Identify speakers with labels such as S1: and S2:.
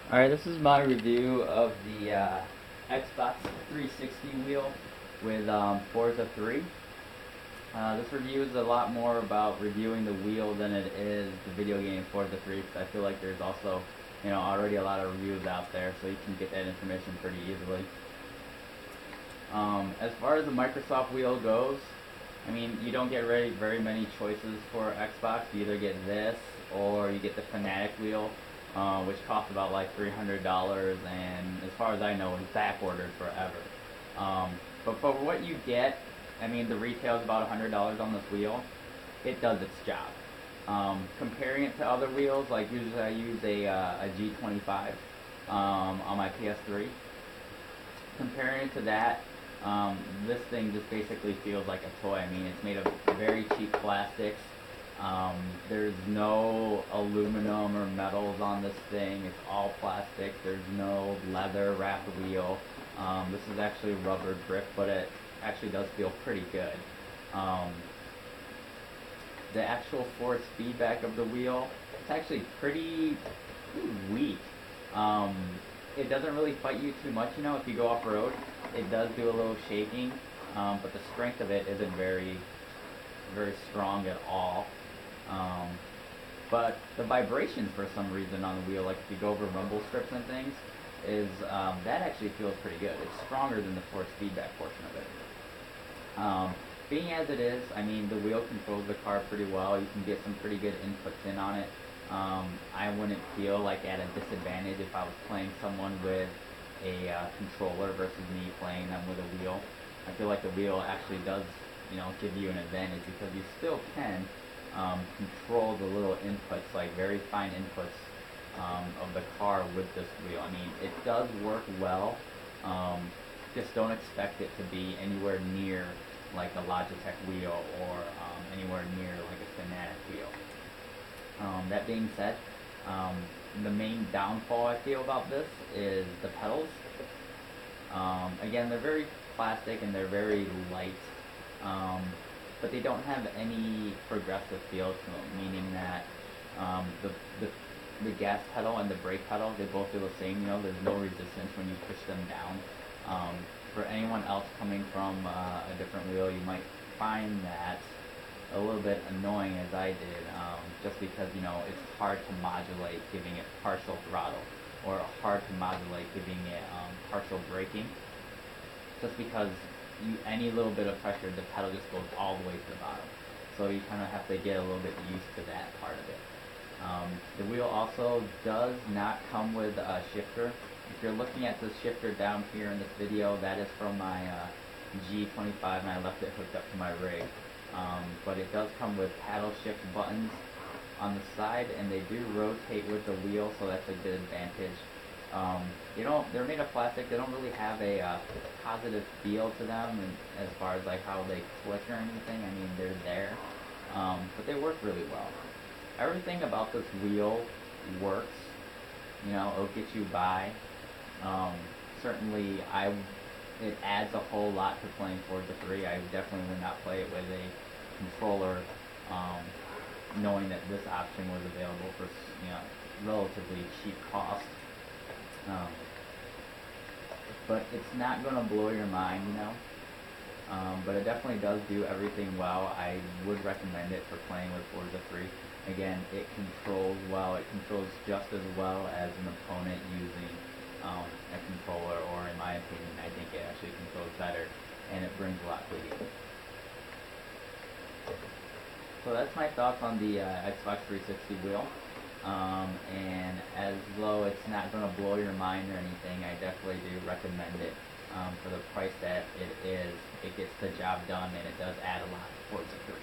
S1: Alright, this is my review of the Xbox 360 wheel with Forza 3. This review is a lot more about reviewing the wheel than it is the video game Forza 3, because I feel like there's also, already a lot of reviews out there, so you can get that information pretty easily. As far as the Microsoft wheel goes, I mean, you don't get very many choices for Xbox. You either get this or you get the Fanatic wheel, which costs about like $300, and as far as I know, is back ordered forever. But for what you get, I mean, the retail is about $100 on this wheel. It does its job. Comparing it to other wheels, like usually I use a G25 on my PS3. Comparing it to that, this thing just basically feels like a toy. I mean, it's made of very cheap plastics. There's no aluminum or metals on this thing. It's all plastic. There's no leather wrapped wheel. This is actually rubber grip, but it actually does feel pretty good. The actual force feedback of the wheel, it's actually pretty weak. It doesn't really fight you too much, if you go off-road. It does do a little shaking, but the strength of it isn't very strong at all. But the vibrations, for some reason, on the wheel, like if you go over rumble strips and things, is that actually feels pretty good. It's stronger than the force feedback portion of it. Being as it is, I mean, the wheel controls the car pretty well. You can get some pretty good inputs in on it. I wouldn't feel like at a disadvantage if I was playing someone with a controller versus me playing them with a wheel. I feel like the wheel actually does, give you an advantage, because you still can control the little inputs, like very fine inputs of the car with this wheel. I mean, it does work well. Just don't expect it to be anywhere near like a Logitech wheel, or anywhere near like a Fanatic wheel. That being said, the main downfall I feel about this is the pedals. Again, they're very plastic and they're very light, but they don't have any progressive feel to them, meaning that the gas pedal and the brake pedal, they both feel the same. There's no resistance when you push them down. For anyone else coming from a different wheel, you might find that a little bit annoying, as I did, just because it's hard to modulate giving it partial throttle, or hard to modulate giving it partial braking, just because any little bit of pressure, the pedal just goes all the way to the bottom. So you kind of have to get a little bit used to that part of it. The wheel also does not come with a shifter. If you're looking at the shifter down here in this video, that is from my G25, and I left it hooked up to my rig. But it does come with paddle shift buttons on the side, and they do rotate with the wheel, so that's a good advantage. They're made of plastic. They don't really have a positive feel to them, and as far as like how they click or anything. I mean, they're there, but they work really well. Everything about this wheel works. It'll get you by. Certainly, it adds a whole lot to playing Forza 3. I definitely would not play it with a controller, knowing that this option was available for relatively cheap cost. But it's not going to blow your mind, but it definitely does do everything well. I would recommend it for playing with Forza 3. Again, it controls well. It controls just as well as an opponent using a controller, or in my opinion, I think it actually controls better, and it brings a lot to you. So that's my thoughts on the Xbox 360 wheel. And as though it's not going to blow your mind or anything, I definitely do recommend it for the price that it is. It gets the job done, and it does add a lot towards the 3.